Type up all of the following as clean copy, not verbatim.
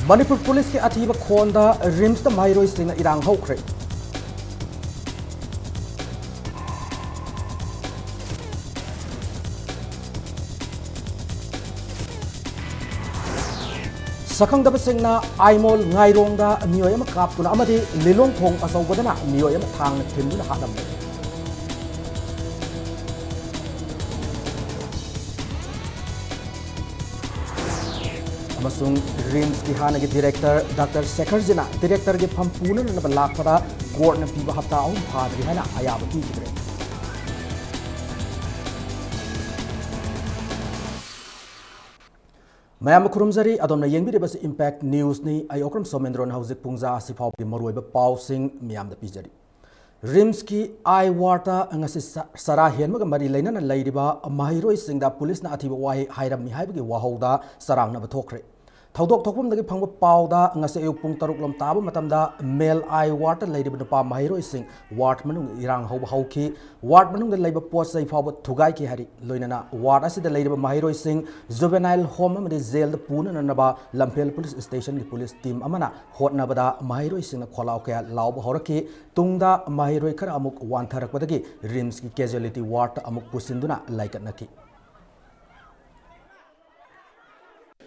Manipur Police के अथीब खोंदा RIMS the माहिरोई Singh इरांग हौख्रे सखंगदब सिंहना आइमोल ngairongda मियोय अमा कापतुना अमदि लिलोंग थोंग असौबदना मियोय अमा थांग थिंदुना हादमले रिम्स की हाना के डायरेक्टर डॉक्टर शेखर जिना डायरेक्टर के फंपून नब लाखपदा कोर्ट ने पीब हफ्ता अहम फादरी है अयाब पीग्रे मैम खुरुमजरी अदोमना येंबिरिबस इम्पैक्ट न्यूज़ नि अयोक्रम सोमेंद्रोन हौजिक पुंजा सिफाव की मरुइब पाउसिंग मियाम द पीजरी रिम्स की आई वार्ता अंगसी सरा हेनमग मरी लेना लैरिबा माहिरोई सिंगदा पुलिस ना अथिब वाहे हाइरमनि हाइबगी वाहौदा सरांगना बथोखरे थौदोक थोकफमदगी फंग पाउदा अंगसे अयुक पुंग तरुक लम ताब मतमदा मेल आई वार्ता लैरिबा नुपा माहिरोई सिंग वार्ड मनुंग इरांग हौब हौखी वार्ड मनुंग लैबा पोत सै फाव थुगाई की हरि लोइनना वार्ड असिदा लैरिबा माहिरोई सिंग जुवेनाइल होम अमदि जेल द पूनना नबा लंफेल पुलिस स्टेशन की पुलिस टीम अमना होटनबदा माहिरोई सिंग खोलाव कया लाव हौरकी तुंगदा माहिरोई खर अमुक वांथरकपदगी रिम्स की कैजुअलिटी वार्ड अमुक पुसिंदुना लाइकनकी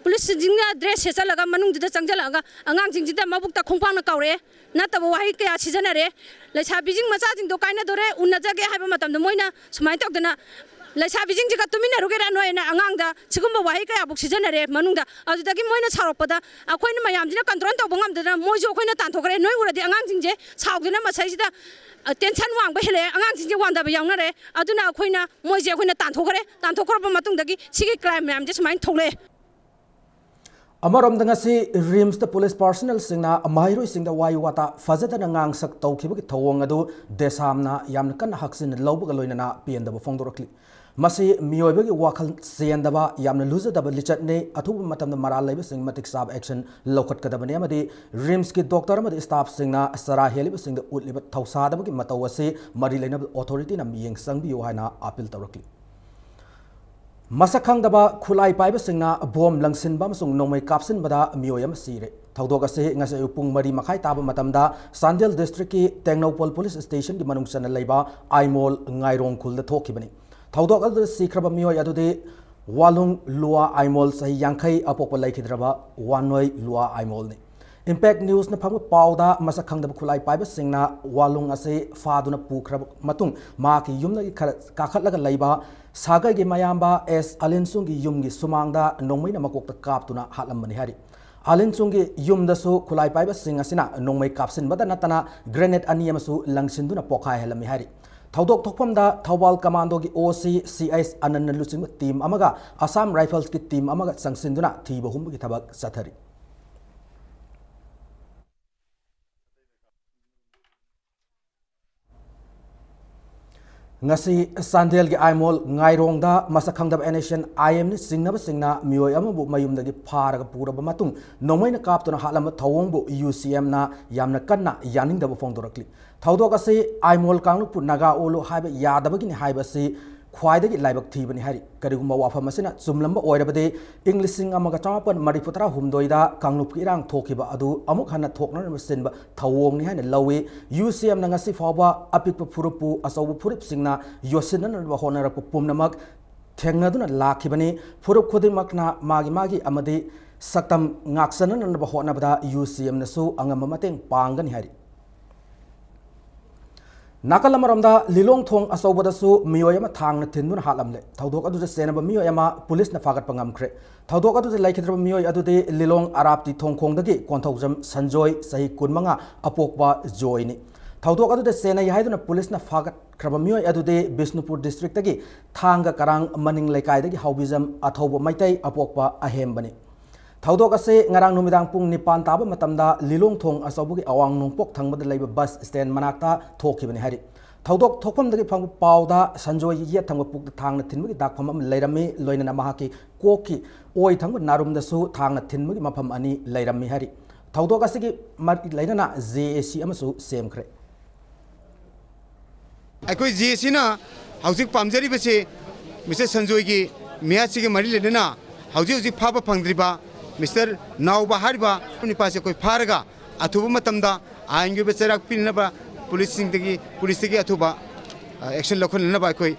पुलिस जिंगा ड्रेस से चलगा मनुंग जिदा चंगजलगा अंगांग जिंजिदा मबुकता खोंपांगना कावरे नतब वाही कया सिजनरे लैसा बिजिंग मचा जिंग दो काइना दोरे उन्नजगे हाबा मतम मोइना सुमाय तकदना लैसा बिजिंग जिगा तुमिना रुगेरा नोयना अंगांगदा सिगुम्बा वाही कया बुक सिजनरे मनुंगदा अजुदगी मोइना सारोपदा अखोइना मयामजिना कंट्रोल तौब ngamdana मोइजो अखोइना तानथोकरे नोय उरदि अंगांग जिंजे साउदना मसाइसिदा टेंशन वांग बहेले अंगांग जिंजे वांदा बयावनरे अदुना अखोइना मोइजे अखोइना तानथोकरब मतुंगदगी सिगी क्राइम मयामजे सुमाय थोले अमरमदंगसी रिम्स द पुलिस पर्सनल सिंगना माहिरोई सिंगदा वायु वाता फजदना ngang sak tawkhibagi thawong adu desamna yamna kan haksin lawbaga loinana piendaba fongdorokli masi miyoibagi wakhal sendaba yamna luzadaba lichatne athuba matamda maral laiba sing matik sab action lokhat kadabane amadi rims ki doctor amadi staff singna sara heliba singda utliba thawsadabagi matawasi mari lainaba authority na miyeng sangbiyo haina appeal tawrakli मसखंगदबा खुलाई पाइब सिंगना बोम लंगसिनबा मसुंग नोमै कापसिनबदा मियोयम सिरे थौदोक असे ngase पुंग मरी मखाई ताब मतमदा सांडेल district की टेंगनोपल police station की मनुंग सन लैबा आइमोल ngairong खुलद थोखिबनी थौदोक अदु सिखरब मियोय अदुदे वालुंग लुआ आइमोल सही यांखै अपोप लैखिद्रबा वानोय लुआ आइमोल ने इम्पैक्ट न्यूज़ न फंग पाउदा मसखंगदब खुलाई पाइब सिंगना वालुंग असे फादुना पुखरब मतुंग माकी युमनगी काखतलग लैबा सागर की मयाम्बा एस अलिनसुंग की युम की सुमांगदा नोंमै मकोक्ता कापतुना हालमनि हारि अलिनसुंग की युमदसु खुलाई पाइब सिंग असिना नोंमै कापसिनबदा नतना ग्रेनेड अनि अमसु लंगसिनदुना पोखाय हेलमि हारि थौदोक थोकफमदा थौबाल कमांडो की ओसी सीएस अनन्न लुचिंग टीम अमगा असम राइफल्स की team अमगा संगसिनदुना थीब हुंबगी थबक सथरि ngasi sandel gi aimol ngairong da masakangdab nation im ni singnaba singna miyoy amabu mayumdagi pharaga puraba matung nomoina kaptuna halama thawongbu ucm na yamna kanna yaningdaba fongdorakli thawdok ase aimol kanglupu naga olu haiba yadabagi ni haiba se ख्वाइदगी लाइबक थीबनी हारि करिगुम्बा वाफम असिना चुमलंबा ओइरबदे इंग्लिशिंग अमगा चामापन मरिफुतरा हुमदोइदा कांगलुप की इरांग थोखिबा अदु अमुक हन्ना थोकना सिनबा थवोंगनि हाइना लवे UCM ना ngasi फावबा अपिकप फुरुपु असौबु फुरुप सिंगना योसिननबा होनरप पुमनमक थेंगनदुना लाखिबनी फुरुप खुदिमकना मागी अमदे सक्तम ngaksananबा होनबदा UCM नसु अंगम मतेंग पांगनि हारि नाकल अमरमदा Lilong थोंग असौबदसु मियोयमा थांगना थिन्दुना हालमले थौदोक अदुजे सेनबा मियोयमा police ना फागत पंगमख्रे थौदोक अदुजे लाइखिद्रबा मियोय अदुदे लिलोंग अराप्ति थोंगखोंगदगी कोंथौजम संजोय सही कुनमंगा अपोकबा जोयनी थौदोक अदुदे सेना याइदुना पुलिस ना फागत खरबा मियोय अदुदे बिष्णुपुर डिस्ट्रिक्ट तगी थांगा करांग मनिंग लेकाइदगी हाउबिजम अथौबा मैतै अपोकबा अहेमबनी थौदोक असे ngarang numidang pung nipan taba matamda lilong thong asaubugi awang nungpok thangbada leiba bus stand manakta thokibani hari थौदोक थोकफमदगी फंग पाउदा संजोय ये थंग पुक थांगना थिनबगी दाखफम अम लैरमी लोइनना महाकी कोकी ओइ थंग नारुमदसु थांगना थिनबगी मफम अनि लैरमी हारि थौदोक असिगी लैनना जेएसी अमसु सेमख्रे अखोय जेएसी ना हौजिक पामजरी बसे मिस्टर संजोय की मियासी के मरी लेना हौजिक फाबा फंगद्रिबा Mr. Nauba Hariba, Nipasi Paraga, Atuba Matamda, I give a Serak Pinaba, police Atuba, action local Nabakoi,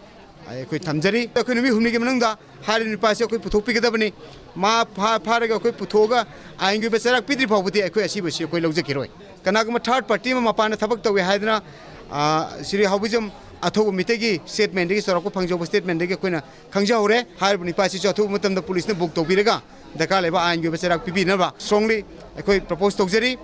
I quit Tamjari, the Kunumi Humigamanda, Hari Nipasi Putopi Gabani, Ma Paraga Putoga, I give a Serak Pitri Poverty, I quit Shibushi, Lozakiroi. Kanagama third party, Mapana Tabaka, we had Siri Hobism. Atho mitegi statement degi sorako phangjo statement degi koina khangjaure har bani pasi atho matam da police ne book to birega daka leba ain ge besarak pipi na ba strongly ekoi propose to jeri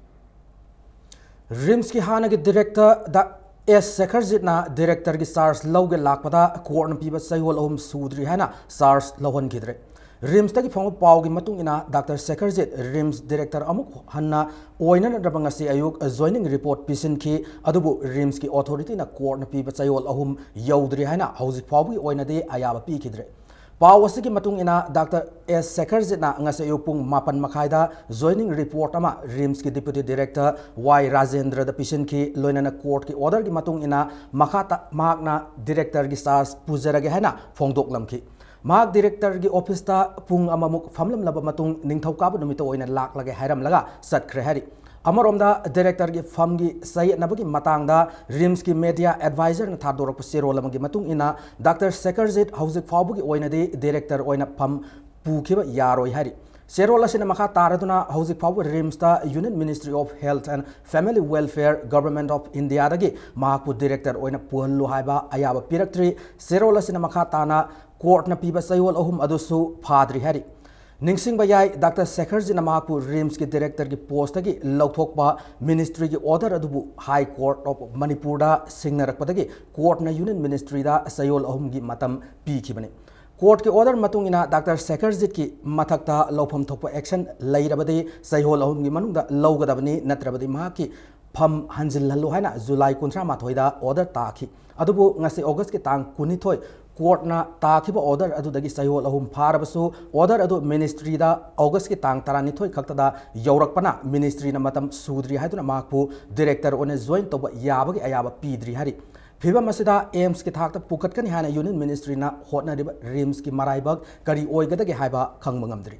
RIMS ki hana ki director da S Sekharjit na director ki SARS loge lakpada court na piba sayhol ohum sudri hana SARS lohon kidre RIMS tagi phang pau gi matung ina Dr. Sekharjit RIMS director amuk hanna oina na rabanga si ayuk joining report pisin ki adubu RIMS ki authority na court na piba sayhol ohum yaudri hana hauzik pau gi oina de ayaba pi kidre pau asigi matung ina Dr. S Sekharjit na ngase yupung mapan makhaida joining report ama RIMS ki deputy director Y Rajendra da pisin ki loina na court ki order ki matung ina makhata magna director ki SARS pujara ge hana phongdok lamki Mark director ki office ta pung amamuk famlam laba matung ningthauka numito oina lak lage hairam laga sat khre hari amaromda director ki fam gi sai nabagi matangda RIMS ki media advisor na thadorak sero lamagi matung ina Dr. Sekharjit hauzik fawbugi oina de director oina fam pukhiba yaroi hari Serol asina makha taraduna hauzik phaw RIMS ta Union Ministry of Health and Family Welfare Government of India dagi mahakpu director oina puhallu haiba ayaba piraktri serol asina makha tana court na piba sayol ahum adusu phadri hari ningsing bayai Dr. Sekharjit na mahakpu RIMS ki director ki post dagi lauthokpa ministry ki order adubu High Court of Manipur da singnarakpadagi court na Union Ministry da sayol ahum gi matam pi khibani Court ki order matung ina Dr. Sekharjit ki mathakta lawpham thokpa action leirabadi sayhol ahum gi manungda lawgadabani natrabadi mahaki pham hanjil hallu haina July 13 da order takhi adubu ngasi August ki tang 12 court na takhiba order adudagi sayhol ahum pharabasu order adu ministry da August ki tang 12 khakta da yaurakpana ministry na matam sudri haiduna mahakpu director one join toba yabagi ayaba pidri hari Fiba masida aims ki thakta pukat kan hana Union Ministry na hotna riba RIMS ki maraibag kari oigada ge haiba khangmangamdri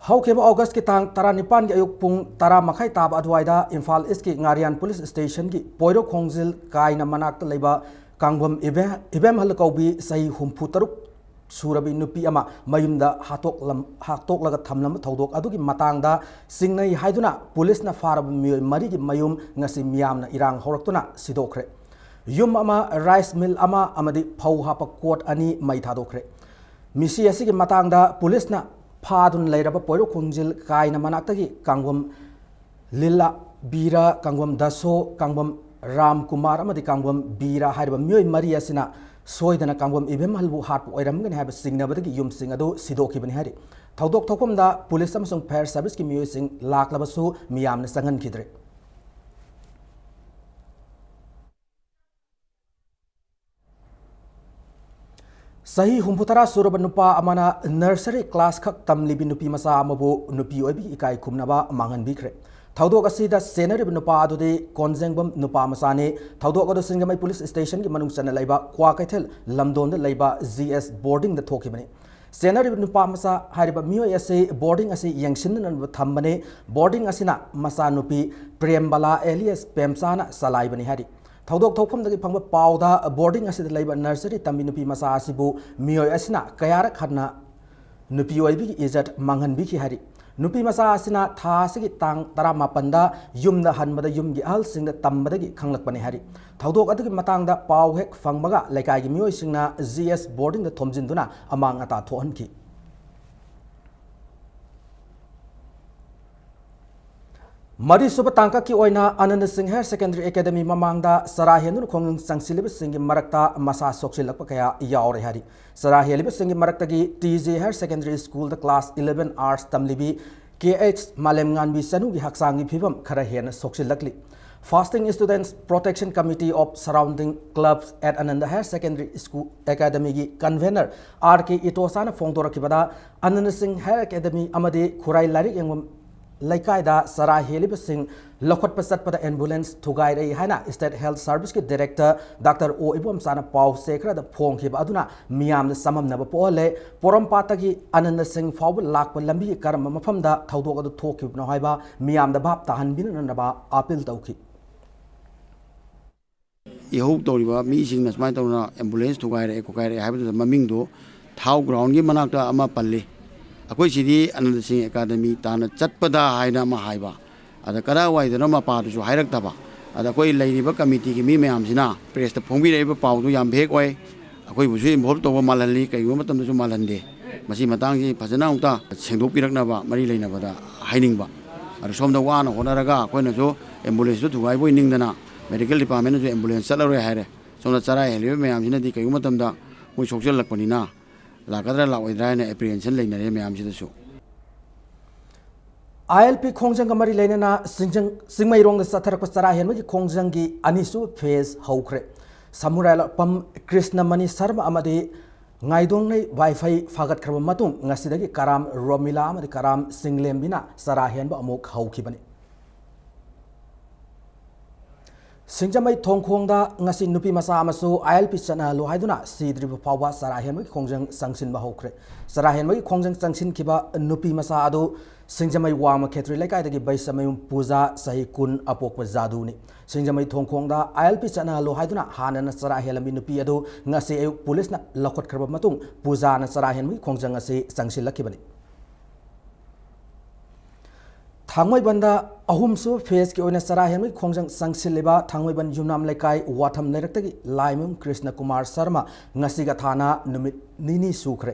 Haukeba August ki tang 19 ki ayuk pung 10 makhai tab adwaida Imphal East ki Ngarian Police Station ki poiro khongjil kaina manakta leiba kangbam ibem halkaubi sahi humpu taruk Surabi nupi ama mayumda hatok laga thamlam thodok adugi matangda singnai haiduna police na farab mari gi mayum ngasi miyamna irang horaktuna sidokre yum ama rice mill ama amadi phau hapa court ani mai thadokre misi asigi matangda police na phadun leiraba poiro khungjil kaina manakta gi kangwam lilla bira kangwam daso kangwam ram kumar amadi kangwam bira haiba miyoi mari asina soidana kangwam ibem halbu hat oiramgani haba singnabadagi yumsing adu sidokibani hari thodok thokomda police amasung fire service ki miyoi sing laklabasu miyamna sangan khidre Sahi humputara suraba nupa amana nursery class khak tamlibi nupi masa amabu nupi oibi ikai khumnaba mangan bikre Thaudok asida senarib nupa adude konjengbam nupa masane thaudok adu singamai police station ki manung chana laiba kwa kaithel lamdon da laiba GS boarding da thokibani senarib nupa masa hariba miyo ase boarding ase yangsin nan thambane boarding asina masa nupi prembala alias pemsana salaibani hari Thaudok thokom dagi phangba pauda boarding asida laiba nursery tambi nupi masa asibu miyo asina kayara khanna nupi oibi izat mangan bi ki hari Nupi masa asina thasigi tang tara mapanda yumda hanbada yumgi ahal singda tambadagi khanglakpani hari thaudok adugi matangda pau hek phangbaga laikai gi mioi singna GS boarding da thomjinduna amang ata thohanki Mari suba tangka ki oina Anand Singh Higher Secondary Academy mamangda Sarahenun khong sangsilib singi marakta masa soksilakpa kaya yaure hari Sarahelib singi marakta gi TJ Higher Secondary School the class 11 arts tamlibi KH Malemngan bi sanu gi haksangi phibam khara hen soksilakli Fasting Students Protection Committee of Surrounding Clubs at Anand Higher Secondary School Academy gi convener RK Itosana phongdorakibada Anand Singh Higher Academy amade khurai larik engam ꯂꯩꯀꯥꯏꯗ ꯆꯔꯥ ꯍꯦꯜꯂꯤꯕꯁꯤꯡ ꯂꯧꯈꯠꯄ ꯆꯠꯄꯗ ambulance ꯊꯨꯒꯥꯏꯔꯛꯏ ꯍꯥꯏꯅ state health ꯁꯔꯚꯤꯁꯀꯤ director doctor ꯑꯣ ꯏꯕꯣꯝꯆꯥꯅ ꯄꯥꯎ ꯆꯦ ꯈꯔꯗ ꯐꯣꯡꯈꯤꯕ ꯑꯗꯨꯅ ꯃꯤꯌꯥꯝꯅ ꯆꯃꯝꯅꯕ ꯄꯣꯛꯍꯜꯂꯦ ꯄꯣꯔꯣꯝꯄꯥꯠꯇꯒꯤ ꯑꯅꯟꯗ ꯁꯤꯡ ꯐꯥꯎꯕ ꯂꯥꯛꯄ ꯂꯝꯕꯤꯒꯤ ꯀꯔꯝꯕ ꯃꯐꯝꯗ ꯊꯧꯗꯣꯛ ꯑꯗꯨ ꯊꯣꯛꯈꯤꯕꯅꯣ ꯍꯥꯏꯕ ꯃꯤꯌꯥꯝꯗ ꯚꯥꯞ ꯇꯥꯍꯟꯕꯤꯅꯅꯕ ꯑꯥꯄꯤꯜ ꯇꯧꯈꯤ ꯏꯍꯧ ꯇꯧꯔꯤꯕ ꯃꯤꯁꯤꯡꯅ ꯁꯨꯃꯥꯏꯅ ꯇꯧꯅ ꯑꯦꯝꯕꯨꯂꯦꯟꯁ ꯊꯨꯒꯥꯏꯔꯛꯑꯦ ꯈꯣꯠꯀꯥꯏꯔꯛꯑꯦ ꯍꯥꯏꯕꯗꯨꯗ ꯃꯃꯤꯡꯗꯣ ꯊꯥꯎ ꯒ꯭ꯔꯥꯎꯟꯒꯤ ꯃꯅꯥꯛꯇ ꯑꯃ ꯄꯜꯂꯤ ꯑꯩꯈꯣꯏ ꯁꯤꯗꯤ ꯑꯅꯟꯗ ꯁꯤꯡ ꯑꯦꯀꯥꯗꯃꯤ ꯇꯥꯟꯅ ꯆꯠꯄꯗ ꯍꯥꯏꯅ ꯑꯃ ꯍꯥꯏꯕ ꯑꯗ ꯀꯗꯥꯏꯋꯥꯏꯗꯅꯣ ꯃꯄꯥꯗꯨꯁꯨ ꯍꯥꯏꯔꯛꯇꯕ ꯑꯗ ꯑꯩꯈꯣꯏ ꯂꯩꯔꯤꯕ ꯀꯃꯤꯇꯤꯒꯤ ꯃꯤ ꯃꯌꯥꯝꯁꯤꯅ ꯄ꯭ꯔꯦꯁꯇ ꯐꯣꯡꯕꯤꯔꯛꯏꯕ ꯄꯥꯎꯗꯨ ꯌꯥꯝ ꯚꯦꯛ ꯑꯣꯏ ꯑꯩꯈꯣꯏꯕꯨꯁꯨ ꯏꯟꯚꯣꯜꯕ ꯇꯧꯕ ꯃꯥꯜꯍꯜꯂꯤ ꯀꯩꯒꯨꯝꯕ ꯃꯇꯝꯗꯁꯨ ꯃꯥꯜꯍꯟꯗꯦ ꯃꯁꯤ ꯃꯇꯥꯡꯁꯤ ꯐꯖꯅ ꯑꯃꯨꯛꯇ ꯁꯦꯡꯗꯣꯛꯄꯤꯔꯛꯅꯕ ꯃꯔꯤ ꯂꯩꯅꯕꯗ ꯍꯥꯏꯅꯤꯡꯕ ꯑꯗꯣ ꯁꯣꯝꯗ ꯋꯥꯅ ꯍꯣꯠꯅꯔꯒ ꯑꯩꯈꯣꯏꯅꯁꯨ ꯑꯦꯝꯕꯨꯂꯦꯟꯁꯇꯨ ꯊꯨꯒꯥꯏꯕꯣꯏ ꯅꯤꯡꯗꯅ ꯃꯦꯗꯤꯀꯦꯜ ꯗꯤꯄꯥꯔꯠꯃꯦꯟꯅꯁꯨ ꯑꯦꯝꯕꯨꯂꯦꯟꯁ ꯆꯠꯂꯔꯣꯏ ꯍꯥꯏꯔꯦ ꯁꯣꯝꯗ ꯆꯔꯥ ꯍꯦꯜꯂꯤꯕ ꯃꯌꯥꯝꯁꯤꯅꯗꯤ ꯀꯩꯒꯨꯝꯕ ꯃꯇꯝꯗ ꯃꯣꯏ ꯁꯣꯛꯆꯜꯂꯛꯄꯅꯤꯅ ꯂꯥꯛꯀꯗ꯭ꯔꯥ ꯂꯥꯛꯑꯣꯏꯗ꯭ꯔꯥ ꯍꯥꯏꯅ ꯑꯦꯄ꯭ꯔꯤꯍꯦꯟꯁꯟ ꯂꯩꯅꯔꯦ ꯃꯌꯥꯝꯁꯤꯗꯁꯨ ILP ꯈꯣꯡꯖꯪꯒ ꯃꯔꯤ ꯂꯩꯅꯅ ꯆꯤꯡꯃꯩꯔꯣꯡꯗ ꯆꯠꯊꯔꯛꯄ ꯆꯔꯥ ꯍꯦꯟꯕꯒꯤ ꯈꯣꯡꯖꯪꯒꯤ ꯑꯅꯤꯁꯨꯕ ꯐꯦꯖ ꯍꯧꯈ꯭ꯔꯦ ꯁꯃꯨꯔꯥꯏꯂꯥꯛꯄꯝ ꯀ꯭ꯔꯤꯁꯅꯃꯅꯤ ꯁꯔꯃ ꯑꯃꯗꯤ ꯉꯥꯏꯗꯣꯡꯅꯩ ꯋꯥꯏꯐꯩ ꯐꯥꯒꯠꯈ꯭ꯔꯕ ꯃꯇꯨꯡ ꯉꯁꯤꯗꯒꯤ ꯀꯔꯥꯝ ꯔꯣꯃꯤꯂꯥ ꯑꯃꯗꯤ ꯀꯔꯥꯝ ꯁꯤꯡꯂꯦꯝꯕꯤꯅ ꯆꯔꯥ ꯍꯦꯟꯕ ꯑꯃꯨꯛ ꯍꯧꯈꯤꯕꯅꯤ ꯁꯤꯡꯖꯃꯩ ꯊꯣꯡꯈꯣꯡꯗ ꯉꯁꯤ ꯅꯨꯄꯤ ꯃꯆꯥ ꯑꯃꯁꯨ ILP ꯆꯠꯅꯍꯜꯂꯨ ꯍꯥꯏꯗꯨꯅ ꯁꯤꯗ꯭ꯔꯤꯕ ꯐꯥꯎꯕ ꯆꯔꯥ ꯍꯦꯟꯕꯒꯤ ꯈꯣꯡꯖꯪ ꯆꯪꯁꯤꯟꯕ ꯍꯧꯈ꯭ꯔꯦ ꯆꯔꯥ ꯍꯦꯟꯕꯒꯤ ꯈꯣꯡꯖꯪ ꯆꯪꯁꯤꯟꯈꯤꯕ ꯅꯨꯄꯤ ꯃꯆꯥ ꯑꯗꯨ ꯁꯤꯡꯖꯃꯩ ꯋꯥꯡꯃ ꯈꯦꯇ꯭ꯔꯤ ꯂꯩꯀꯥꯏꯗꯒꯤ ꯕꯩꯁꯃꯌꯨꯝ ꯄꯨꯖꯥ ꯆꯍꯤ 10 ꯑꯄꯣꯛꯄ ꯖꯥꯗꯨꯅꯤ ꯁꯤꯡꯖꯃꯩ ꯊꯣꯡꯈꯣꯡꯗ ILP ꯆꯠꯅꯍꯜꯂꯨ ꯍꯥꯏꯗꯨꯅ ꯍꯥꯟꯅꯅ ꯆꯔꯥ ꯍꯦꯜꯂꯝꯕꯤ ꯅꯨꯄꯤ ꯑꯗꯨ ꯉꯁꯤ ꯑꯌꯨꯛ ꯄꯨꯂꯤꯁꯅ ꯂꯧꯈꯠꯈ꯭ꯔꯕ ꯃꯇꯨꯡ ꯄꯨꯖꯥꯅ ꯆꯔꯥ ꯍꯦꯟꯕꯒꯤ ꯈꯣꯡꯖꯪ ꯑꯁꯤ ꯆꯪꯁꯤꯜꯂꯛꯈꯤꯕꯅꯤ ꯊꯥꯡꯃꯩꯕꯟꯗ ꯑꯍꯨꯝꯁꯨꯕ ꯐꯦꯖꯀꯤ ꯑꯣꯏꯅ ꯆꯔꯥ ꯍꯦꯟꯕꯒꯤ ꯈꯣꯡꯖꯪ ꯆꯪꯁꯤꯜꯂꯤꯕ ꯊꯥꯡꯃꯩꯕꯟ ꯌꯨꯝꯅꯥꯝ ꯂꯩꯀꯥꯏ ꯋꯥꯊꯝ ꯂꯩꯔꯛꯇꯒꯤ ꯂꯥꯏꯃꯌꯨꯝ ꯀ꯭ꯔꯤꯁꯅ ꯀꯨꯃꯥꯔ ꯁꯔꯃ ꯉꯁꯤꯒ ꯊꯥꯅ ꯅꯨꯃꯤꯠ ꯅꯤꯅꯤ ꯁꯨꯈ꯭ꯔꯦ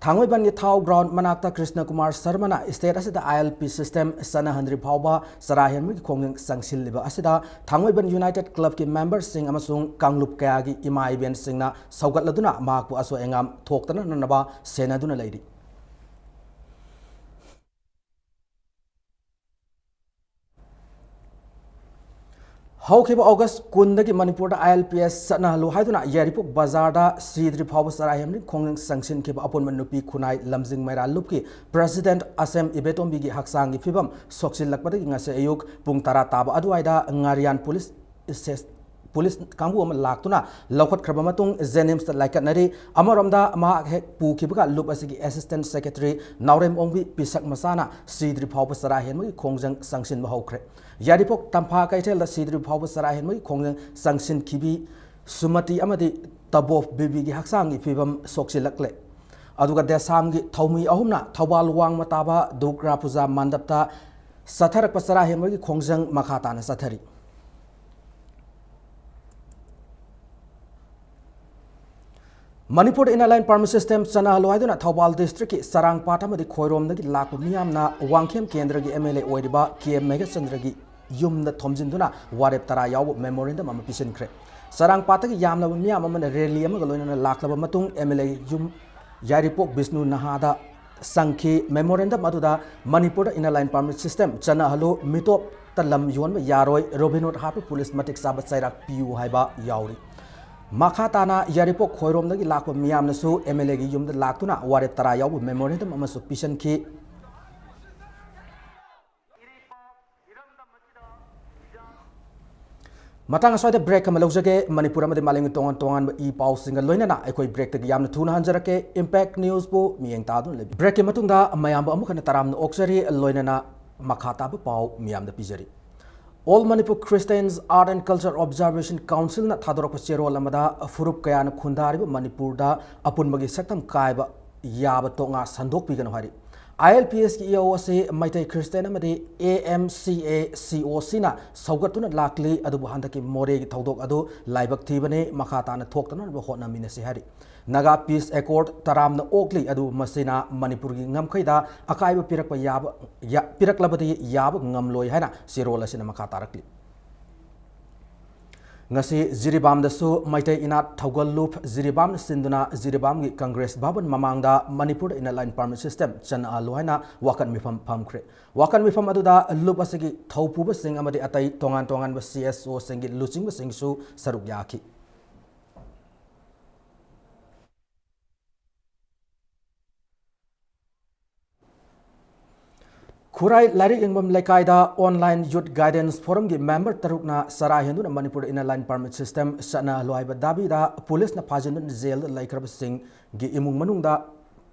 ꯊꯥꯡꯃꯩꯕꯟꯒꯤ ꯊꯥꯎ ꯒ꯭ꯔꯥꯎꯟ ꯃꯅꯥꯛꯇ ꯀ꯭ꯔꯤꯁꯅ ꯀꯨꯃꯥꯔ ꯁꯔꯃꯅ ꯁ꯭ꯇꯦꯠ ꯑꯁꯤꯗ ILP ꯁꯤꯁꯇꯦꯝ ꯆꯠꯅꯍꯟꯗ꯭ꯔꯤ ꯐꯥꯎꯕ ꯆꯔꯥ ꯍꯦꯟꯕꯒꯤ ꯈꯣꯡꯖꯪ ꯆꯪꯁꯤꯜꯂꯤꯕ ꯑꯁꯤꯗ ꯊꯥꯡꯃꯩꯕꯟ ꯌꯨꯅꯥꯏꯇꯦꯗ ꯀ꯭ꯂꯕꯀꯤ ꯃꯦꯝꯕꯔꯁꯤꯡ ꯑꯃꯁꯨꯡ ꯀꯥꯡꯂꯨꯞ ꯀꯌꯥꯒꯤ ꯏꯃꯥ ꯏꯕꯦꯟꯁꯤꯡꯅ ꯁꯧꯒꯠꯂꯗꯨꯅ ꯃꯍꯥꯛꯄꯨ ꯑꯁꯣꯏ ꯑꯉꯥꯝ ꯊꯣꯛꯇꯅꯅꯕ ꯁꯦꯟꯅꯗꯨꯅ ꯂꯩꯔꯤ ꯍꯧꯈꯤꯕ ꯑꯣꯒꯁ 10ꯗꯒꯤ ꯃꯅꯤꯄꯨꯔꯗ ILPS ꯆꯠꯅꯍꯜꯂꯨ ꯍꯥꯏꯗꯨꯅ ꯌꯥꯏꯔꯤꯄꯣꯛ ꯕꯖꯥꯔꯗ ꯁꯤꯗ꯭ꯔꯤ ꯐꯥꯎꯕ ꯆꯔꯥ ꯍꯦꯟꯕꯒꯤ ꯈꯣꯡꯖꯪ ꯆꯪꯁꯤꯟꯈꯤꯕ ꯑꯄꯨꯟꯕ ꯅꯨꯄꯤ ꯈꯨꯟꯅꯥꯏ ꯂꯝꯖꯤꯡ ꯃꯩꯔꯥ ꯂꯨꯞꯀꯤ ꯄ꯭ꯔꯁꯤꯗꯦꯟꯠ ꯑꯁꯦꯝ ꯏꯕꯦꯇꯣꯝꯕꯤꯒꯤ ꯍꯛꯆꯥꯡꯒꯤ ꯐꯤꯕꯝ ꯁꯣꯛꯆꯤꯜꯂꯛꯄꯗꯒꯤ ꯉꯁꯤ ꯑꯌꯨꯛ ꯄꯨꯡ 10 ꯇꯥꯕ ꯑꯗꯨꯋꯥꯏꯗ ꯉꯥꯔꯤꯌꯥꯟ ꯄꯨꯂꯤꯁ ꯀꯥꯡꯕꯨ ꯑꯃ ꯂꯥꯛꯇꯨꯅ ꯂꯧꯈꯠꯈ꯭ꯔꯕ ꯃꯇꯨꯡ ꯖꯦꯅꯤꯝꯁꯇ ꯂꯥꯏꯀꯠꯅꯔꯤ ꯑꯃꯔꯣꯝꯗ ꯃꯍꯥꯛ ꯍꯦꯛ ꯄꯨꯈꯤꯕꯒ ꯂꯨꯞ ꯑꯁꯤꯒꯤ ꯑꯦꯁꯤꯁꯇꯦꯟꯠ ꯁꯦꯀ꯭ꯔꯦꯇꯔꯤ ꯅꯥꯎꯔꯦꯝ ꯑꯣꯡꯕꯤ ꯄꯤꯁꯛ ꯃꯆꯥꯅ ꯁꯤꯗ꯭ꯔꯤ ꯐꯥꯎꯕ ꯆꯔꯥ ꯍꯦꯟꯕꯒꯤ ꯈꯣꯡꯖꯪ ꯆꯪꯁꯤꯟꯕ ꯍꯧꯈ꯭ꯔꯦ ꯌꯥꯏꯔꯤꯄꯣꯛ ꯇꯝꯐꯥ ꯀꯩꯊꯦꯜꯗ ꯁꯤꯗ꯭ꯔꯤ ꯐꯥꯎꯕ ꯆꯔꯥ ꯍꯦꯟꯕꯒꯤ ꯈꯣꯡꯖꯪ ꯆꯪꯁꯤꯟꯈꯤꯕꯤ ꯁꯨꯃꯇꯤ ꯑꯃꯗꯤ ꯇꯕꯣꯐ ꯕꯤꯕꯤꯒꯤ ꯍꯛꯆꯥꯡꯒꯤ ꯐꯤꯕꯝ ꯁꯣꯛꯆꯤꯜꯂꯛꯂꯦ ꯑꯗꯨꯒ ꯗꯦꯁꯥꯝꯒꯤ ꯊꯧꯃꯤ ꯑꯍꯨꯝꯅ ꯊꯧꯕꯥꯜ ꯋꯥꯡꯃ ꯇꯥꯕ ꯗꯨꯔꯒꯥ ꯄꯨꯖꯥ ꯃꯟꯗꯞꯇ ꯆꯠꯊꯔꯛꯄ ꯆꯔꯥ ꯍꯦꯟꯕꯒꯤ ꯈꯣꯡꯖꯪ ꯃꯈꯥ ꯇꯥꯅ ꯆꯠꯊꯔꯤ ꯃꯅꯤꯄꯨꯔꯗ ꯏꯟꯅꯔ ꯂꯥꯏꯟ ꯄꯔꯃꯤꯠ ꯁꯤꯁꯇꯦꯝ ꯆꯠꯅꯍꯜꯂꯨ ꯍꯥꯏꯗꯨꯅ ꯊꯧꯕꯥꯜ ꯗꯤꯁꯇ꯭ꯔꯤꯛꯀꯤ ꯆꯔꯥꯡꯄꯥꯠ ꯑꯃꯗꯤ ꯈꯣꯏꯔꯣꯝꯗꯒꯤ ꯂꯥꯛꯄ ꯃꯤꯌꯥꯝꯅ ꯋꯥꯡꯈꯦꯝ ꯀꯦꯟꯗ꯭ꯔꯒꯤ MLA ꯑꯣꯏꯔꯤꯕ KM ꯃꯦꯘꯆꯟꯗ꯭ꯔꯒꯤ ꯌꯨꯝꯗ ꯊꯣꯝꯖꯤꯟꯗꯨꯅ ꯋꯥꯔꯦꯞ 10 ꯌꯥꯎꯕ ꯃꯦꯃꯣꯔꯦꯟꯗꯝ ꯑꯃ ꯄꯤꯁꯤꯟꯈ꯭ꯔꯦ ꯆꯔꯥꯡꯄꯥꯠꯇꯒꯤ ꯌꯥꯝꯂꯕ ꯃꯤꯌꯥꯝ ꯑꯃꯅ ꯔꯦꯂꯤ ꯑꯃꯒ ꯂꯣꯏꯅꯅ ꯂꯥꯛꯂꯕ ꯃꯇꯨꯡ MLA ꯌꯨꯝ ꯌꯥꯏꯔꯤꯄꯣꯛ ꯕꯤꯁꯅꯨ ꯅꯍꯥꯗ ꯆꯪꯈꯤ ꯃꯦꯃꯣꯔꯦꯟꯗꯝ ꯑꯗꯨꯗ ꯃꯅꯤꯄꯨꯔꯗ ꯏꯟꯅꯔ ꯂꯥꯏꯟ ꯄꯔꯃꯤꯠ ꯁꯤꯁꯇꯦꯝ ꯆꯠꯅꯍꯜꯂꯨ ꯃꯤꯇꯣꯞꯇ ꯂꯝ ꯌꯣꯟꯕ ꯌꯥꯔꯣꯏ ꯔꯣꯕꯤꯟꯍꯨꯗ ꯍꯥꯠꯄ ꯄꯨꯂꯤꯁ ꯃꯇꯤꯛ ꯆꯥꯕ ꯆꯩꯔꯥꯛ ꯄꯤꯌꯨ ꯍꯥꯏꯕ ꯌꯥꯎꯔꯤ ꯃꯈꯥ ꯇꯥꯅ ꯌꯥꯏꯔꯤꯄꯣꯛ ꯈꯣꯏꯔꯣꯝꯗꯒꯤ ꯂꯥꯛꯄ ꯃꯤꯌꯥꯝꯅꯁꯨ MLAꯒꯤ ꯌꯨꯝꯗ ꯂꯥꯛꯇꯨꯅ ꯋꯥꯔꯦꯞ 10 ꯌꯥꯎꯕ ꯃꯦꯃꯣꯔꯦꯟꯗꯝ ꯑꯃꯁꯨ ꯄꯤꯁꯟꯈꯤ ꯃꯇꯥꯡ ꯑꯁ꯭ꯋꯥꯏꯗ ꯕ꯭ꯔꯦꯛ ꯑꯃ ꯂꯧꯖꯒꯦ ꯃꯅꯤꯄꯨꯔ ꯑꯃꯗꯤ ꯃꯥꯂꯦꯝꯒꯤ ꯇꯣꯉꯥꯟ ꯇꯣꯉꯥꯟꯕ ꯄꯥꯎꯁꯤꯡꯒ ꯂꯣꯏꯅꯅ ꯑꯩꯈꯣꯏ ꯕ꯭ꯔꯦꯛꯇꯒꯤ ꯌꯥꯝꯅ ꯊꯨꯅ ꯍꯟꯖꯔꯛꯀꯦ ꯏꯝꯄꯦꯛ ꯅ꯭ꯌꯨꯁꯄꯨ ꯃꯤꯠꯌꯦꯡ ꯇꯥꯗꯨꯅ ꯂꯩꯕꯤ ꯕ꯭ꯔꯦꯛꯀꯤ ꯃꯇꯨꯡꯗ ꯃꯌꯥꯝꯕ ꯑꯃꯨꯛ ꯍꯟꯅ ꯇꯔꯥꯝꯅ ꯑꯣꯛꯆꯔꯤ ꯂꯣꯏꯅꯅ ꯃꯈꯥ ꯇꯥꯕ ꯄꯥꯎ ꯃꯤꯌꯥꯝꯗ ꯄꯤꯖꯔꯤ All Manipur Christians Art and Culture Observation Council na thadorokpa cherol amada furup kayana khundariba Manipurda apunbagi saktam kaiba yaba tonga sandok pigano hari ILPS ki EOC Maitai Christian amadi AMCA COC na saugatuna lakli adubu handaki more gi thodok adu laibak thibane makhatana thoktana ba hotna minasi hari Naga Peace Accord taramna okli adu masina Manipur gi ngamkhaida akaiba pirakpa yaba piraklabadi yaba ngamloi haina sirol asina makha tarakli ngasi Jiribam dasu Maitai Inat Thaugallup Jiribam sinduna Jiribam gi Congress Bhavan mamangda Manipur in a line permit system chana aluhaina wakan mifam pamkre wakan mifam aduda lup asigi thaupuba sing amadi atai tongan ba CSO singi luching ba singsu saruk yaki खुराई लाइक इंबम लेकायदा online youth guidance forum की member तरुकना सरा हेंदुना Manipur inner line permit system सना लोहाइबा दाबीदा पुलिस न फाजिन जेल लाइक्रब सिंह की इमुंग मनुंगदा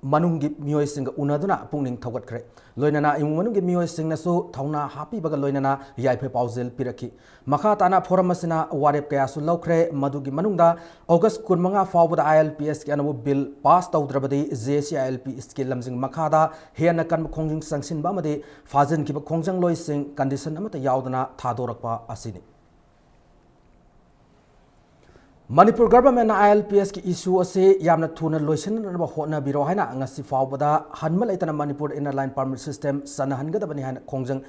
मनुंगी मियोय सिंह उनादुना पुंगनिंग थौगतख्रे लोइनाना इमुंग मनुंगी मियोय सिंहनसु थौना हापीबगा लोइनाना याइफे पाउजेल पिरखी मखा ताना फोरम मसिना वारेप कयासु लौख्रे मदुगी मनुंगदा अगस्त 15 फाउबदा ILPS के अनबु बिल पास तौद्रबदी JC ILPS के लमजिंग मखादा हेन कन खोंजिंग संगसिनबा मदे फाजिन किब खोंजंग लोइ सिंह कंडीशन अमत यावदना थादोरकपा असिनी मणिपुर गवर्नमेंट ILPS की इशू असे यामना थुना लोइसननबा होटनाबिरो हाइना ngasi फावबदा हनम लेतना Manipur inner line permit system सनहनगदबनी हाइना खोंजंग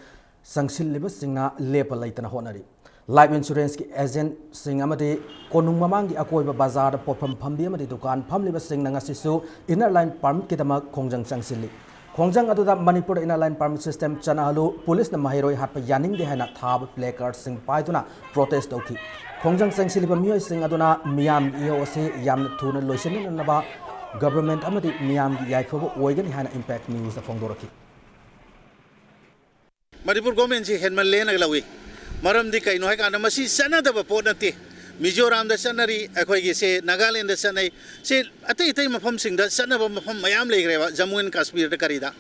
संगसिलिब सिंगना लेप लेतना होटनरी लाइफ इंश्योरेंस की एजेंट सिंग अमदे कोनुंग ममांग की अकोइबा बाजार पोफम फम्बी अमदे दुकान फमलिब सिंगना ngasisu इनर लाइन परमिट किदमा खोंजंग संगसिलि खोंजंग अदुदा Manipur inner line permit system चनाहलु police न महिरोय हाटप यानिंग दे हाइना थाब प्ले कार्ड सिंग पाइदुना प्रोटेस्ट तौखी खोंजंग संगसिलिबा मियोय सिंग अदुना मियाम इयो असे यामना थुना लोइसननबा गवर्नमेंट अमदे मियाम की याइफबो ओइगनि हाइना इंपैक्ट न्यूज़ द फोंदोरकी मणिपुर गवर्नमेंट से हेनमल लेना लवी मरमदी कईनो है काना मसी सनदब पोट नते मिजोराम द सनरी अखोगी से नागालैंड द सनई से अतै अतै मफम सिंग द सनब मफम मयाम लेग्रेबा जम्मू एंड कश्मीर द करीदा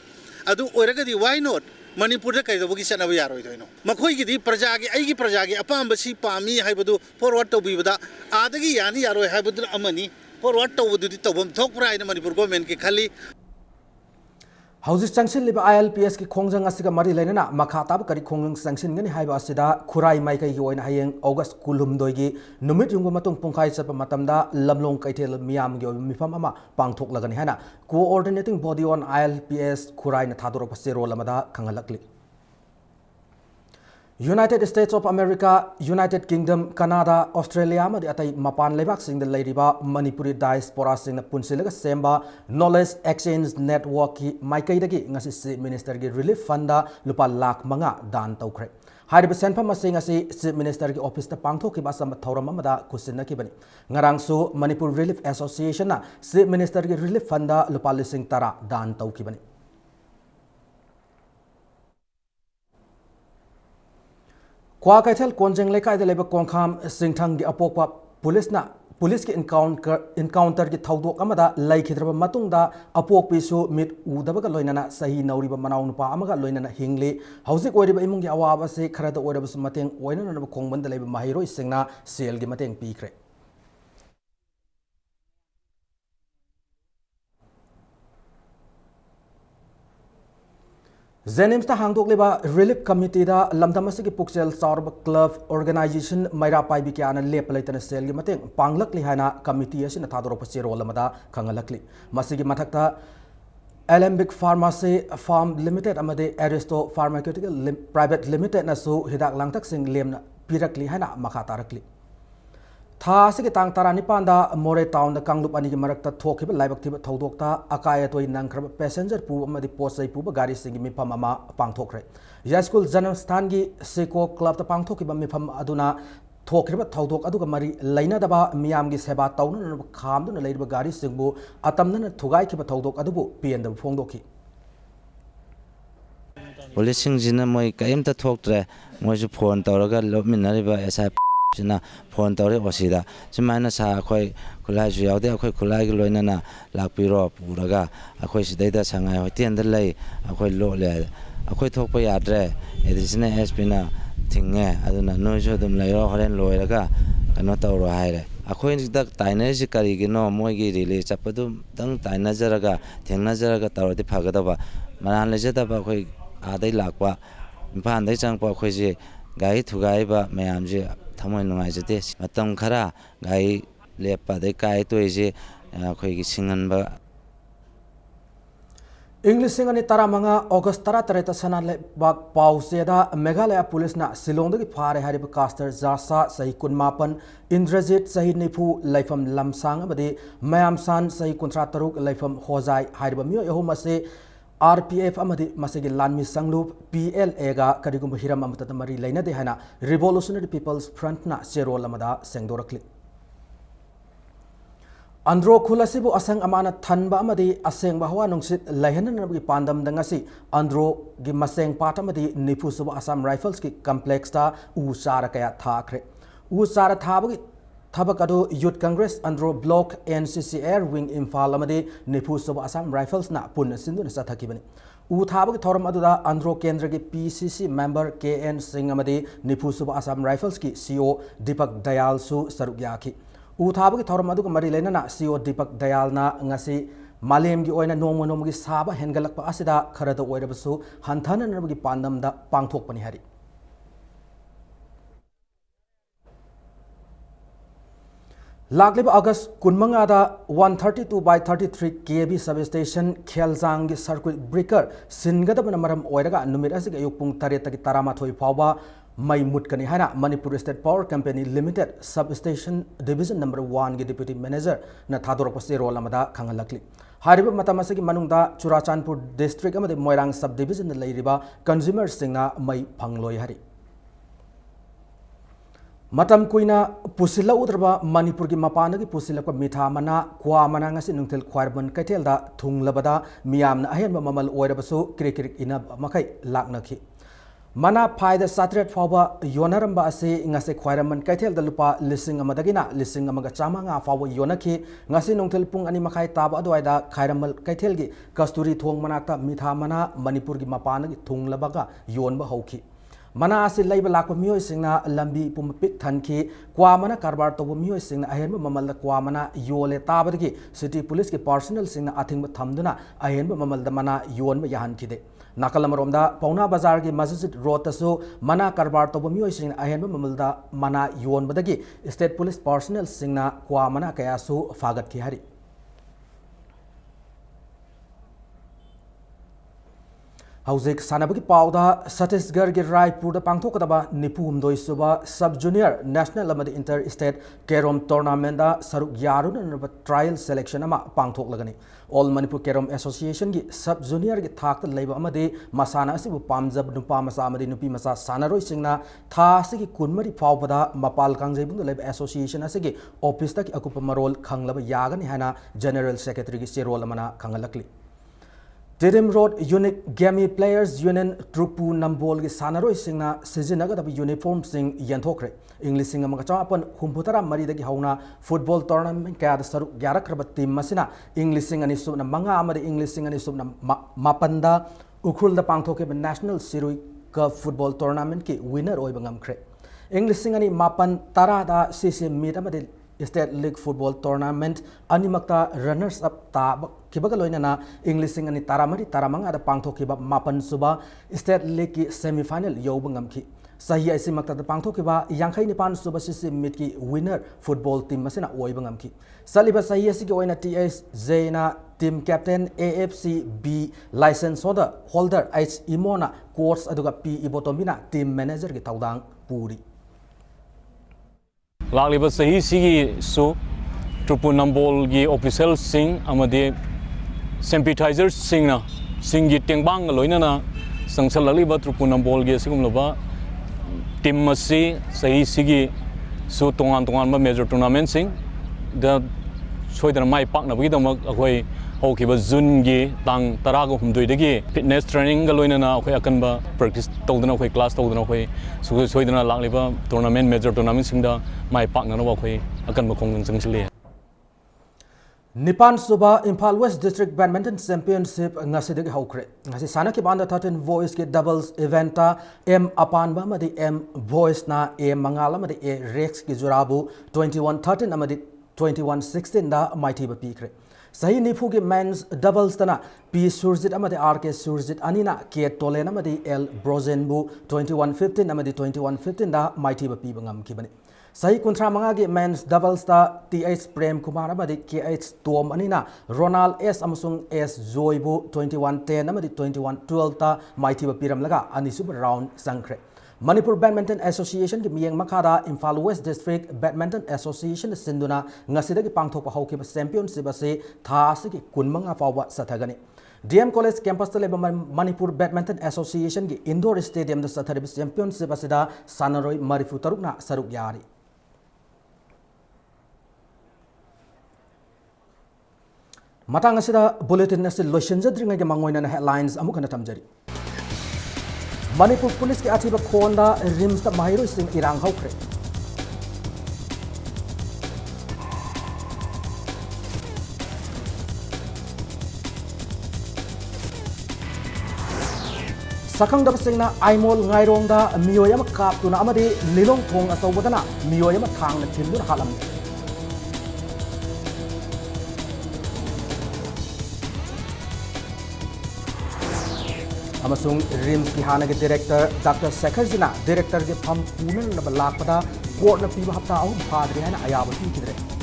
अदु ओरगदी वाई नॉट मणिपुर द कईदबगी सनब यारोय दोइनो मखोईगिदी प्रजा की अईगी प्रजा की अपामबसी पामी हाइबदु फॉरवर्ड तौबीबदा आदगी यानी यारोय हाइबदु अमनी फॉरवर्ड तौबदुदी तौबम थोकप्रा इन मणिपुर गवर्नमेंट की खाली हौजिक चंगसिलिबा ILPS की खोंजंग असिगा मरी लेना मखाताब करी खोंजंग संगसिनगनि हाइबा असिदा खुराई माइकई की ओइना हयेंग अगस्त 16 नुमित युंग मतुंग पुंखाई चप मतमदा लमलोंग कैथेल मियाम गी मिफम अमा पांगथोकलगनि हाना कोऑर्डिनेटिंग बॉडी ऑन ILPS खुराई न थादोरप सेरोल अमदा खंगलकली United States of America United Kingdom Canada Australia मदि अतै मपान लेबाक सिंग द लैरिबा मणिपुरी डायस्पोरा सिंग पुनसिलगा सेम्बा नॉलेज एक्सचेंज नेटवर्क की माइकैदगी ngasi चीफ मिनिस्टर की रिलीफ फंड लुपा लाख 5 दान तौख्रे हारिब सेनफम असिंग असि चीफ मिनिस्टर की ऑफिस ता पांगथोकिबा सम थौरम अमदा खुसिनकिबनि ngarangsu मणिपुर रिलीफ एसोसिएशन ना चीफ मिनिस्टर की रिलीफ फंड लुपा लिसिंग 10 दान तौकिबनि क्वा कैथल कोंजंग लेकाय दे लेब कोंखाम सिंगथंग की अपोकपा पुलिस की इनकाउंटर की थौदोक अमदा लैखिद्रब मतुंगदा अपोकपिसु मिट उदबगा लोइनना सही नौरिबा मनाउ नुपा अमगा लोइनना हिंगले हौजिक ओइरिबा इमुंगी अवाबा से खरद ओइरबस मतेंग ओइननब खोंगबंद लेब माहिरोइ सिंगना सेल की मतेंग पीख्रे जेनिम्स ता हांगदोकलेबा रिलीफ कमिटी दा लमदमस की पुक्सेल चाउरब क्लब ऑर्गेनाइजेशन मैरा पाइबी क्याना लेप लेतन सेल की मतेंग पांगलकली हाना कमिटी असिन थादोरप सेरोल अमदा खंगलकली मसिगी मथक्ता एलेम्बिक फार्मेसी फार्म लिमिटेड अमदे एरिस्टो फार्मास्यूटिकल प्राइवेट लिमिटेड नसु हिदाक लांगतक सिंग लेमना पिरकली हाना मखा तारकली था से तांग 19 मोरे टाउन कांगलुप अनी की मरकता थोखिब लाइबक्थिब थौदोकता अकायतोई नंखरब पैसेंजर पू अमदि पोसै पूब गाड़ी सिंगी मिफम अमा पांगथोखरे यास्कुल जन्मस्थान की सिको क्लब ता पांगथोखिब मिफम अदुना थोखिब थौदोक अदुगा मरी लैनदबा मियाम की सेवा तौन खामदुन लैरब गाड़ी सिंगबु अतमनन थुगाइखिब थौदोक अदुबु पीएनदब फोंदोखि पुलिस सिंगजिना मोय कयमता थोक्ट्रे मोयजु फोन तौरगा लोमिनरिबा एसआई जिना फोन तौरे ओसीदा सुमाइना सा अखोय खुलाइ जु यावदे अखोय खुलाइ ग लोइनना लाकपिरो पुरगा अखोय सिदैदा संगाय होतेन द लै अखोय लोले अखोय थोकप याद्रे एडिशनल एसपी ना थिंगे अदुना नोजो दम लैरो हरेन लोइरगा कनो तौरो हाइरे अखोय जिदा ताइनरजि करिगिनो मोयगी रिलीज चपदु दंग ताइनजरगा थेंनजरगा तौरदि फगदबा मनान लेजदबा अखोय आदै लाकपा इम्फान दै चंगपा अखोय जे गाई थुगाइबा मयाम जे थमोय नुंगाइजते मतम खरा गाई लेपा दे काय तोइजे अखोयगी सिंगनबा इंग्लिश सिंगनी 15 अगस्त 13 सना लेबाक पाउसेदा मेघालय पुलिस ना सिलोंदगी फारे हारिब कास्टर जासा सही 19 इंद्रजीत सही 90 लैफम लमसांग अमदि मयामसान सही 53 लैफम होजाई हारिब मियो यहुमसे RPF अमदि मसेगी लानमी संगलूप PLA गा करिगुम हिरम अमतत मरी लैनदे हाना रिवोल्यूशनरी पीपल्स फ्रंट ना सेरोल अमदा सेंगदोरकली Andro khulasibu asang amana thanba amadi aseng bahwa nungsit lahenan nabi pandam dangasi andro gi maseng patamadi nipusubu Assam Rifles ki complex ta usara kaya thakre usara thabagi thabakadu Youth Congress andro block NCC Air Wing Imphal amadi nipusubu Assam Rifles na pun sinduna sathakibani u thabagi thoram aduda andro kendra ki PCC member KN Singh amadi nipusubu Assam Rifles ki CO Deepak Dayal su sarugyaki u thabagi thoram adu mari lena CEO Deepak Dayal na ngasi malem gi oina nomo nomo gi saba hengalak pa asida kharada oirabasu hanthana nabagi pandam da pangthok pani hari Lagliba August kunmanga da 132/33 kV substation Kheljang gi circuit breaker singadabana maram oiraga numit asiga yupung tareta gi tarama thoi pawba mai mutkani hana Manipuri State Power Company Limited Substation Division number 1 gi Deputy Manager na thadorok pase role amada khangalakli hariba matamasa gi manungda Churachandpur District amade Moirang Subdivision na leiriba consumer singna mai phangloi hari Matam kuina pusila udraba Manipur ki mapana ki pusila ko mitha mana kwa mana ngasi nungtel khwarban kaithel da thunglabada miyamna ahen mamal oirabasu krikrik ina makai laknaki mana phaida satret fawba yonaramba ase ngase khwaraman kaithel da lupa lising amadagina lising amaga chamanga fawba yonaki ngasi nungthel pung ani makhai taba adwaida khairamal kaithel gi kasturi thong manakta mitha mana Manipur gi mapana gi thunglabaga yonba hauki mana ase leiba lakpa mioi singna lambi pumapik thanki kwa mana karbar tobo mioi singna ahenba mamalda kwa mana yole tabadagi city police ki personnel singna athingba thamduna ahenba mamalda mana yonba yahan kide Nakalamromda Pauna Bazar ki Masjid Road tasu mana karbar tobo mioi singna ahenba mamalda mana yon badagi state police personnel singna kwa mana kayasu fagat ki hari Hauzik sanabagi pauda Chhattisgarh ki Raipur da pangthokadaba nipum doisuba sub junior national amadi inter state kerom tournament da saruk yarun na trial selection ama pangthok lagani All Manipur Kerom Association ki sub junior ki thak ta leiba amadi masana asibu pamjab nupa masa amadi nupi masa sanaroi singna tha asigi kunmari phawbada mapal kangjebung da leiba association asigi office ta ki akupa marol khanglaba yagani hana general secretary ki serol amana khangalakli Didim Road Unique Gammy Players Union Trupu Nambol ki sanaroi singna sizinaga da uniform sing yanthokre English sing amaga chapan humputara mari dagi hauna football tournament ka da saru gyarakraba team masina English sing ani subna manga amari English sing ani subna mapanda ukhul da pangthoke national sirui cup football tournament ki winner oi bangam kre English sing ani mapan tara da cc meet amade State League Football Tournament animakta runners up ta kibaga loinana English sing ani taramari taramanga da pangthokiba mapan suba State League ki semi final yobangam ki sahi aisi makta da pangthokiba yangkhai nipan suba cc meet ki winner football team masina oibangam ki saliba sahi asi ki oina TS Zaina team captain AFC B license holder H Imona course aduga P Ibotomina team manager ki tawdang puri Lagliba sahi sigi su Trupu Nambol gi official sing amade sympathizer sing na singi tengbang loina na sangsal lagliba Trupu Nambol gi sigum loba team masi sahi sigi su tongan ma major tournament sing da soidana mai pak na bagi da akoi haukiba June gi tang taraga humdoi dagi fitness training ga loina na akoi akan ba practice tawdana akoi class tawdana akoi soidana lagliba tournament major tournament sing da mai pak na akoi akan ba khong jangchile Nipan Suba Imphal West District Badminton Championship ngasidagi haukre ngasi sana ki banda 13 boys ki doubles eventa M apan ba madi M boys na A mangala madi A Rex ki jurabu 21-13 amadi 21-16 da mighty ba pikre sahi nipu ki men's doubles tana P Surjit amadi RK Surjit anina K Tolen amadi L Brozenbu 21-15 amadi 21-15 da mighty ba pi bangam ki bani sahi kuntra manga ki men's doubles ta TH Prem Kumar amadi KH Tom anina Ronald S amasung S Zoibu 21-10 amadi 21-12 ta mighty ba piram laga anisu round sangkre Manipur Badminton Association ki miyeng makada Imphal West District Badminton Association sinduna ngasidagi pangthokpa haukiba championship ase tha asigi kunmanga fawba sathagani DM College campus ta leba Manipur Badminton Association ki indoor stadium da sathariba championship asida sanaroi marifu tarukna saruk yari matang asida bulletin asi loisinjadringai ge mangoina headlines amuk hana tamjari Manipur police ke athiba khonda rims ta mahiro sing irang haukhre sakang dab singna aimol ngairong da miyoyam kap tuna amadi lilong thong asawbadana miyoyam thang na thilur halam amasung rims ki hana ke director Dr. Sekhar Jina director ke pham punan na balak pada court na piba hapta ahum phadri hana ayaba ti kidre